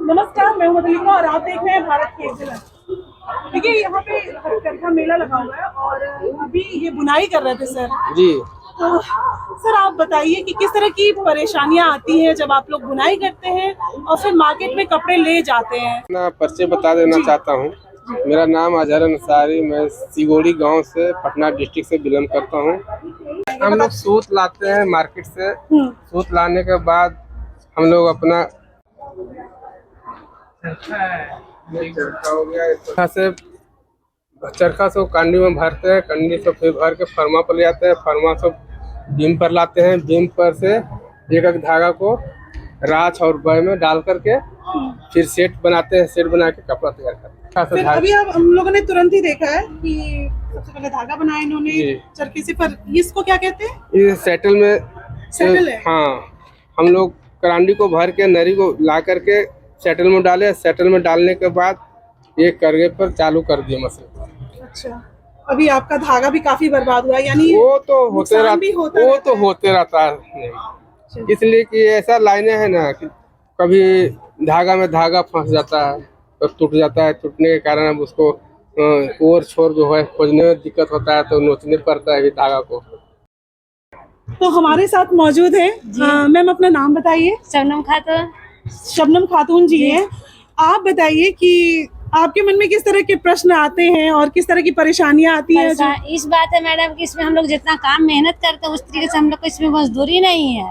नमस्कार, मैं हूं मधुलिका और आप देख रहे हैं भारत के झलक। देखिए, यहाँ पे हथकरघा मेला लगा हुआ है और अभी ये बुनाई कर रहे थे सर जी। तो सर आप बताइए कि किस तरह की परेशानियां आती हैं जब आप लोग बुनाई करते हैं और फिर मार्केट में कपड़े ले जाते हैं। अपना परिचय बता देना चाहता हूँ। मेरा नाम अजहर अंसारी, मैं सिगोड़ी गांव से पटना डिस्ट्रिक्ट से बिलोंग करता हूँ। हम लोग सूत लाते हैं मार्केट से। सूत लाने के बाद हम लोग अपना चरखा हो गया, चरखा से कांडी में भरते हैं, कांडी से फिर भर के फरमा पर ले जाते हैं, फरमा से बीम पर लाते हैं, बीम पर से एक एक धागा को राछ और बय में डाल करके फिर सेट बनाते हैं, सेट बना के कपड़ा तैयार करते हैं। फिर अभी हम लोगों ने तुरंत ही देखा है कि सबसे पहले धागा बनाया इन्होंने चरखे से, पर इसको क्या कहते हैं? ये सेटल में सेटल है। हाँ, हम लोग करांडी को भर के नरी को ला करके सेटल में डाले, सेटल में डालने के बाद ये करगे पर चालू कर दिए मशीन। अच्छा, अभी आपका धागा भी काफी बर्बाद हुआ, यानी वो तो होते रहता है अच्छा। इसलिए कि ऐसा लाइनें है ना कि कभी धागा में धागा फंस जाता है तो टूट जाता है, टूटने के कारण अब उसको और छोर जो है खोजने में दिक्कत होता है तो नोचने पड़ता है धागा को। तो हमारे साथ मौजूद है मैम, अपना नाम बताइए। शबनम खातून। शबनम खातून जी हैं। आप बताइए कि आपके मन में किस तरह के प्रश्न आते हैं और किस तरह की परेशानियां आती हैं? इस बात है मैडम कि इसमें हम लोग जितना काम मेहनत करते हैं उस तरीके से हम लोग को इसमें मजदूरी नहीं है।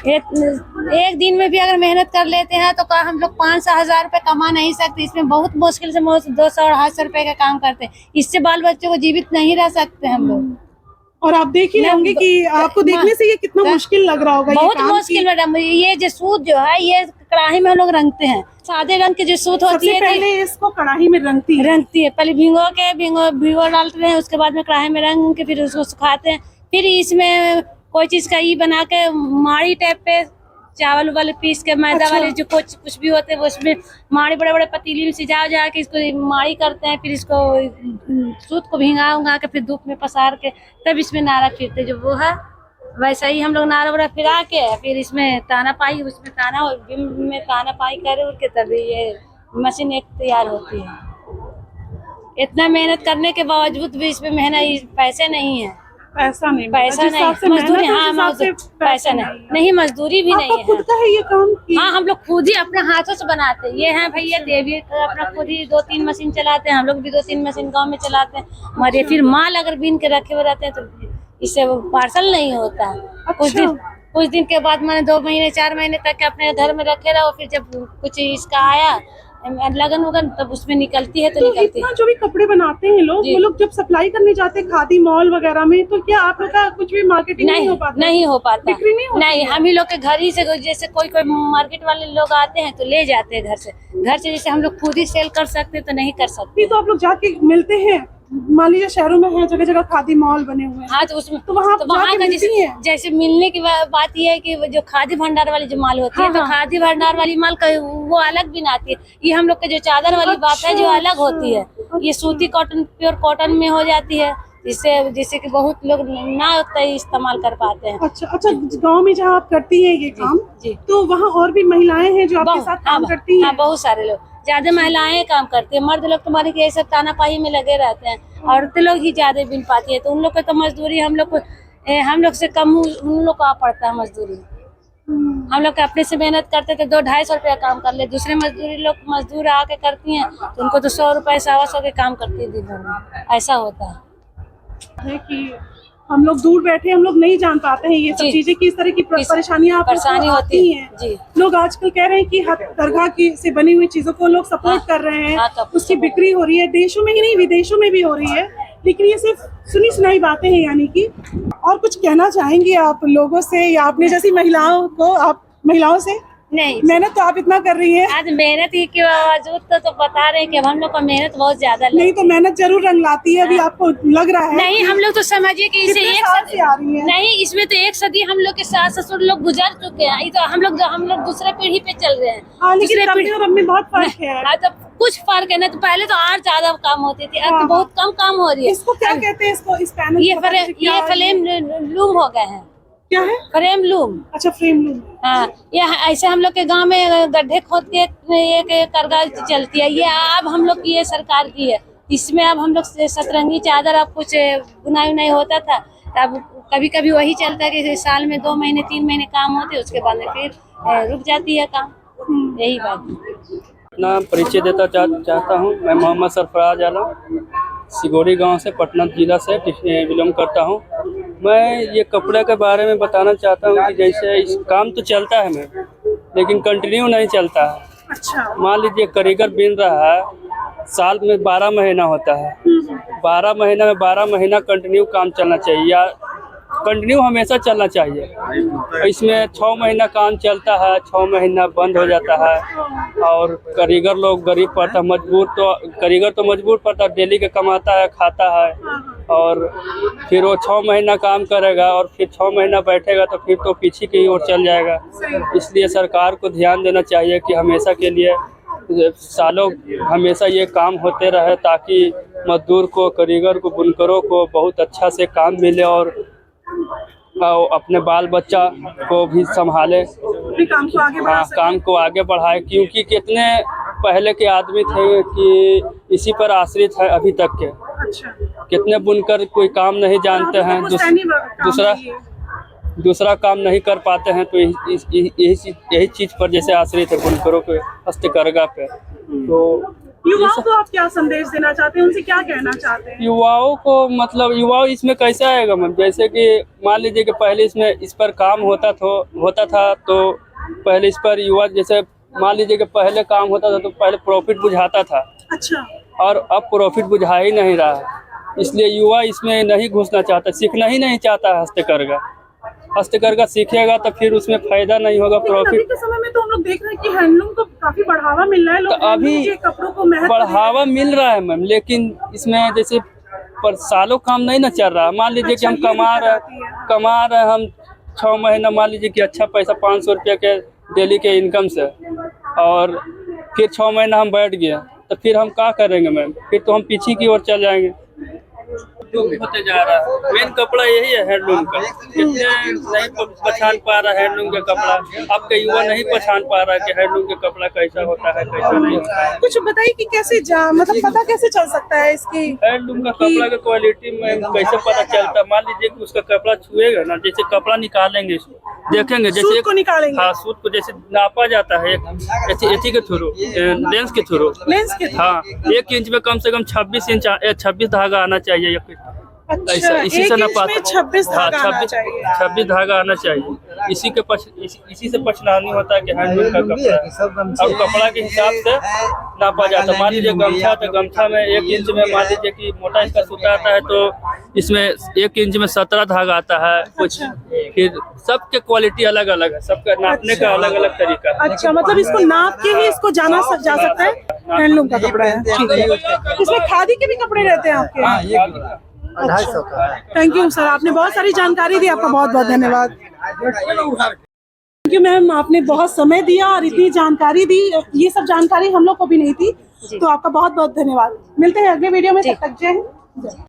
एक दिन में भी अगर मेहनत कर लेते हैं तो हम लोग 500-1000 रुपए कमा नहीं सकते। इसमें बहुत मुश्किल से 200-250 रुपए का काम करते हैं। इससे बाल बच्चों को जीवित नहीं रह सकते हम लोग। और आप देख ही होंगे कि आपको देखने से ये कितना मुश्किल लग रहा होगा। बहुत मुश्किल मैडम। ये जो सूत जो है ये कढ़ाई में हम लोग रंगते हैं। सादे रंग की जो सूत होती है पहले इसको कढ़ाई में रंगती है। पहले भिगो डालते हैं, उसके बाद में कढ़ाई में रंग के फिर उसको सुखाते हैं। फिर इसमें कोई चीज का ई बना के माड़ी टाइप पे चावल वाले पीस के मैदा वाले जो कुछ भी होते हैं वो उसमें माड़ी बड़े बड़े पतीली में सिजा के इसको माड़ी करते हैं। फिर इसको सूत को भिंगा के फिर धूप में पसार के तब इसमें नारा फिरते जो वो है वैसा ही हम लोग नारा वरा फिरा के फिर इसमें ताना पाई, उसमें ताना में ताना पाई करे उड़ के तभी ये मशीन एक तैयार होती है। इतना मेहनत करने के बावजूद भी इसमें मेहनत पैसे नहीं है। पैसा नहीं मजदूरी। हाँ, पैसा नहीं मजदूरी भी नहीं है। खुद का है ये काम? हाँ, हम लोग खुद ही अपने हाथों से बनाते हैं। ये है भैया देवी अपना खुद ही 2-3 मशीन चलाते हैं। हम लोग भी 2-3 मशीन गांव में चलाते हैं हमारे। फिर माल अगर बीन के रखे हुए रहते हैं तो इससे पार्सल नहीं होता। अच्छा। कुछ दिन के बाद मैंने 2 महीने 4 महीने तक अपने घर में रखे रहो। फिर जब कुछ इसका आया लगन वगन तब उसमें निकलती है तो निकलती है। जो भी कपड़े बनाते हैं लोग, वो लोग जब सप्लाई करने जाते हैं खादी मॉल वगैरह में, तो क्या आप लोग का कुछ भी मार्केटिंग नहीं हो पाता? नहीं हो पाता। नहीं, हम ही लोग के घर ही से जैसे कोई मार्केट वाले लोग आते हैं तो ले जाते हैं घर से जैसे हम लोग खुद ही सेल कर सकते तो नहीं कर सकते। तो आप लोग जाके मिलते हैं? मान लीजिए शहरों में है जगह जगह खादी मॉल बने हुए हैं। हाँ, तो उसमें तो वहाँ का जैसे मिलने की बात यह है कि जो खादी भंडार वाली जो माल होती है तो खादी भंडार वाली माल का वो अलग भी आती है। ये हम लोग के जो चादर वाली बात है जो अलग होती है, ये सूती कॉटन प्योर कॉटन में हो जाती है जिससे कि बहुत लोग ना इस्तेमाल कर पाते हैं। अच्छा, गांव में जहाँ आप करती हैं ये काम तो वहाँ और भी महिलाएं हैं जो आपके साथ काम करती हैं? हाँ, बहुत सारे लोग, ज्यादा महिलाएं काम करती है। मर्द लोग तुम्हारे के सब ताना पाही में लगे रहते हैं। औरतें लोग ही ज्यादा बिन पाती है तो उन लोग का तो मजदूरी हम लोग से कम उन लोग का पड़ता है मजदूरी। हम लोग अपने से मेहनत करते थे 200-250 रुपया काम कर ले। दूसरे मजदूर आके करती हैं तो उनको तो 100 रुपए 100 के काम करती है दिन भर में। ऐसा होता है कि हम लोग दूर बैठे हम लोग नहीं जान पाते हैं ये सब चीजें कि इस तरह की परेशानियां होती हैं। लोग आजकल कह रहे हैं कि हथकरघा की से बनी हुई चीजों को लोग सपोर्ट कर रहे हैं। उसकी बिक्री हो रही है, देशों में ही नहीं विदेशों में भी हो रही है। लेकिन ये सिर्फ सुनी सुनाई बातें हैं। यानी कि और कुछ कहना चाहेंगे आप लोगों से या अपने जैसी महिलाओं को? आप महिलाओं से नहीं, मेहनत तो आप इतना कर रही हैं। आज मेहनत ही के बावजूद तो बता रहे हैं कि हम लोग को मेहनत बहुत ज्यादा नहीं तो मेहनत जरूर रंग लाती है। अभी आपको लग रहा है? नहीं, हम लोग तो समझिए कि इसे एक सदी आ रही है। नहीं, इसमें तो 1 सदी हम लोग के सास ससुर लोग गुजर चुके हैं। तो हम लोग दूसरे पीढ़ी पे चल रहे हैं। लेकिन पीढ़ी और अब में बहुत फर्क है। तो कुछ फर्क है ना। तो पहले तो और ज्यादा काम होती थी, अब तो बहुत कम काम हो रही है। इसको क्या कहते हैं? इसको इस पैनल ये फ्लेम लूम हो गए हैं। क्या है? Frame loom. अच्छा, फ्रेम लूम। हाँ, ये ऐसे हम लोग के गांव में गड्ढे खोद के एक करगा चलती है, ये अब हम लोग की ये सरकार की है। इसमें अब हम लोग सतरंगी चादर, अब कुछ बुनाई उनाई होता था, तब कभी कभी वही चलता है कि साल में 2 महीने 3 महीने काम होते, उसके बाद में फिर रुक जाती है काम। यही बात। अपना परिचय देता चाहता हूँ। मैं मोहम्मद सरफराज आलम सिगोड़ी गांव से, पटना जिला से बिलोंग करता हूँ। मैं ये कपड़े के बारे में बताना चाहता हूँ कि जैसे इस काम तो चलता है मैं, लेकिन कंटिन्यू नहीं चलता है। अच्छा। मान लीजिए कारीगर बिन रहा है, साल में 12 महीना होता है, 12 महीना में 12 महीना कंटिन्यू काम चलना चाहिए, या कंटिन्यू हमेशा चलना चाहिए। इसमें 6 महीना काम चलता है, 6 महीना बंद हो जाता है। और कारीगर लोग गरीब पड़ता है, मजबूर, तो कारीगर तो मजबूर पड़ता है, डेली के कमाता है, खाता है, और फिर वो 6 महीना काम करेगा और फिर 6 महीना बैठेगा तो फिर तो पीछे की ओर चल जाएगा। इसलिए सरकार को ध्यान देना चाहिए कि हमेशा के लिए सालों हमेशा ये काम होते रहे, ताकि मजदूर को, कारीगर को, बुनकरों को बहुत अच्छा से काम मिले और अपने बाल बच्चा को भी संभाले, काम को आगे बढ़ा सके। काम को आगे बढ़ाए। क्योंकि कितने पहले के आदमी थे कि इसी पर आश्रित है अभी तक के। अच्छा। कितने बुनकर कोई काम नहीं जानते हैं, दूसरा काम नहीं कर पाते हैं, तो यही चीज पर जैसे आश्रित है बुनकरों के हस्तकरघा पे। तो युवाओं को आप क्या संदेश देना चाहते हैं, उनसे क्या कहना चाहते हैं? युवाओं को मतलब युवाओं इसमें कैसे आएगा मैम, जैसे कि मान लीजिए कि पहले इस पर काम होता था तो पहले इस पर युवा, जैसे मान लीजिए कि पहले काम होता था तो पहले प्रॉफिट बुझाता था। अच्छा। और अब प्रॉफिट बुझा ही नहीं रहा है, इसलिए युवा इसमें नहीं घुसना चाहता, सीखना ही नहीं चाहता हस्तकरघा सीखेगा तो फिर उसमें फायदा नहीं होगा, प्रॉफिट। अभी के समय में तो हम लोग देख रहे हैं कि हैंडलूम को काफी बढ़ावा मिल रहा है, लोग तो अभी कपड़ों को महत्व बढ़ावा मिल रहा है मैम, लेकिन इसमें जैसे पर सालों काम नहीं ना चल रहा है। मान लीजिए कि हम कमा रहे हैं हम 6 महीना, मान लीजिए कि अच्छा पैसा 500 रुपया के डेली के इनकम से, और फिर 6 महीना हम बैठ गए तो फिर हम क्या करेंगे मैम, फिर तो हम पीछे की ओर चल जाएंगे। होते जा रहा है। मेन कपड़ा यही है हैंडलूम का, इतने नहीं पहचान पा रहा हैंडलूम का कपड़ा, अब के युवा नहीं पहचान पा रहा कि हैंडलूम का कपड़ा कैसा होता है कैसा नहीं होता है। कुछ बताइए कि कैसे मतलब पता कैसे चल सकता है इसकी हैंडलूम का कपड़ा का क्वालिटी में कैसे पता चलता? मान लीजिए कि उसका कपड़ा छुएगा ना, जैसे कपड़ा निकालेंगे देखेंगे, जैसे सूत को निकालेंगे। हाँ, सूत को जैसे नापा जाता है एथी के थ्रू, लेंस के थ्रू। हाँ, 1 इंच में कम से कम 26 धागा आना चाहिए। अच्छा, इसी से ना पाता 26 धागा आना चाहिए। इसी से पहचान होता है कि हैंडलूम का कपड़ा, और कपड़ा के हिसाब से नापा जाता है। मान लीजिए गमछा, तो गमछा में 1 इंच में मान लीजिए कि मोटा इसका सूता आता है, तो इसमें 1 इंच में 17 धागा आता है कुछ। फिर सबके क्वालिटी अलग अलग है, सबका नापने का अलग अलग तरीका है। अच्छा, मतलब इसको नाप के ही इसको जा सकता है, हैंडलूम का कपड़ा है। ठीक है। इसमें खादी के भी कपड़े रहते हैं आपके? 250 का। थैंक यू सर, आपने बहुत सारी जानकारी दी, आपका बहुत बहुत धन्यवाद। थैंक यू मैम, आपने बहुत समय दिया और इतनी जानकारी दी, ये सब जानकारी हम लोग को भी नहीं थी, तो आपका बहुत बहुत धन्यवाद। मिलते हैं अगले वीडियो में, तब तक जय हिंद।